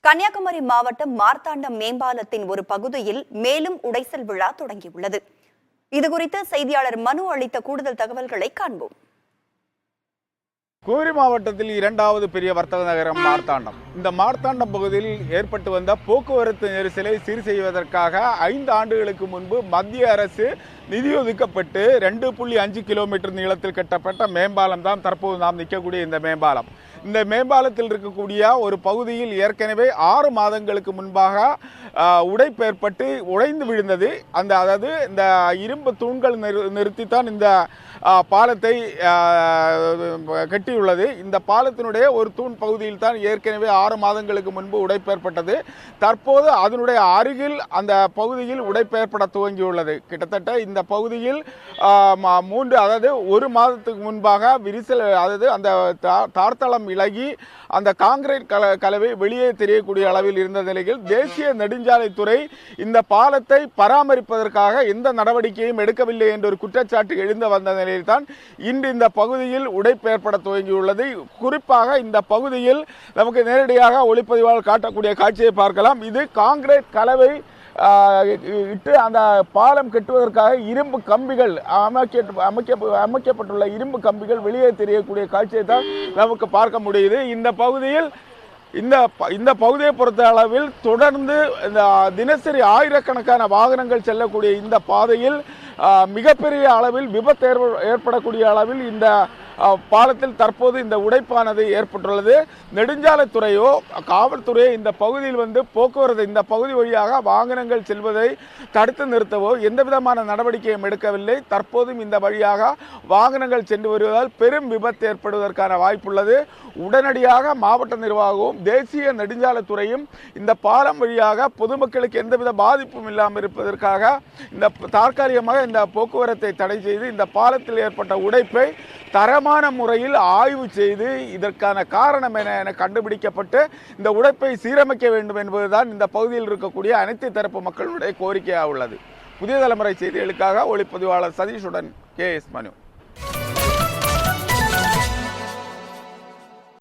கன்னியாகுமரி மாவட்டம் மார்த்தாண்டம் மேம்பாலத்தின் ஒரு பகுதியில் மேலும் உடைசல் விழா தொடங்கியுள்ளது. இதுகுறித்து செய்தியாளர் மனு அளித்த கூடுதல் தகவல்களை காண்போம். குமரி மாவட்டத்தில் இரண்டாவது பெரிய வர்த்தக நகரம் மார்த்தாண்டம். இந்த மார்த்தாண்டம் பகுதியில் ஏற்பட்டு வந்த போக்குவரத்து நெரிசலை சீர் செய்வதற்காக 5 ஆண்டுகளுக்கு முன்பு மத்திய அரசு நிதி ஒதுக்கப்பட்டு 2.5 கிலோமீட்டர் நீளத்தில் கட்டப்பட்ட மேம்பாலம் தான் தற்போது நாம் நிற்கக்கூடிய இந்த மேம்பாலம். இந்த மேம்பாலத்தில் இருக்கக்கூடிய ஒரு பகுதியில் ஏற்கனவே 6 மாதங்களுக்கு முன்பாக உடைப்பு ஏற்பட்டு உடைந்து விழுந்தது. அதாவது இந்த இரும்பு தூண்கள் நிறுத்தித்தான் இந்த பாலத்தை கட்டியுள்ளது. இந்த பாலத்தினுடைய ஒரு தூண் பகுதியில் தான் ஏற்கனவே 6 மாதங்களுக்கு முன்பு உடைப்பு ஏற்பட்டது. தற்போது அதனுடைய அருகில் அந்த பகுதியில் உடைப்பு ஏற்பட துவங்கியுள்ளது. கிட்டத்தட்ட இந்த பகுதியில் ஒரு மாதத்துக்கு முன்பாக விரிசல், அதாவது அந்த தார்த்தளம் இலகி அந்த காங்கிரீட் கலவை வெளியே தெரியக்கூடிய அளவில் இருந்த நிலையில் தேசிய நெடுஞ்சாலைத்துறை இந்த பாலத்தை பராமரிப்பதற்காக எந்த நடவடிக்கையும் எடுக்கவில்லை என்ற ஒரு குற்றச்சாட்டு எழுந்து வந்த நிலையில் தான் இன்று இந்த பகுதியில் உடைப்பு ஏற்பட துவங்கியுள்ளது. குறிப்பாக இந்த பகுதியில் நமக்கு நேரடியாக ஒளிப்பதிவால் காட்டக்கூடிய காட்சியை பார்க்கலாம். இது காங்கிரீட் கலவை இட்டு அந்த பாலம் கட்டுவதற்காக இரும்பு கம்பிகள் அமைக்கப்பட்டுள்ள இரும்பு கம்பிகள் வெளியே தெரியக்கூடிய காட்சியை தான் நமக்கு பார்க்க முடியுது. இந்த பகுதியில் இந்த பகுதியை பொறுத்த அளவில் தொடர்ந்து இந்த தினசரி ஆயிரக்கணக்கான வாகனங்கள் செல்லக்கூடிய இந்த பாதையில் மிகப்பெரிய அளவில் விபத்து ஏற்படக்கூடிய அளவில் இந்த பாலத்தில் தற்போது இந்த உடைப்பானது ஏற்பட்டுள்ளது. நெடுஞ்சாலைத்துறையோ காவல்துறையோ இந்த பகுதியில் போக்குவரத்து இந்த பகுதி வழியாக வாகனங்கள் செல்வதை தடுத்து நிறுத்தவோ எந்த விதமான நடவடிக்கையும் எடுக்கவில்லை. தற்போதும் இந்த வழியாக வாகனங்கள் சென்று வருவதால் பெரும் விபத்து ஏற்படுவதற்கான வாய்ப்புள்ளது. உடனடியாக மாவட்ட நிர்வாகமும் தேசிய நெடுஞ்சாலைத்துறையும் இந்த பாலம் வழியாக பொதுமக்களுக்கு எந்தவித பாதிப்பும் இல்லாமல் இருப்பதற்காக இந்த தற்காலிகமாக இந்த போக்குவரத்தை தடை செய்து இந்த பாலத்தில் ஏற்பட்ட உடைப்பை தரமான முறையில் ஆய்வு செய்து இதற்கான காரணம் என கண்டுபிடிக்கப்பட்டு இந்த உடைப்பை சீரமைக்க வேண்டும் என்பதுதான் இந்த பகுதியில் இருக்கக்கூடிய அனைத்து தரப்பு மக்களுடைய கோரிக்கையாக உள்ளது. புதிய தலைமுறை செய்திகளுக்காக ஒளிப்பதிவாளர் சதீஷுடன் KS மனு.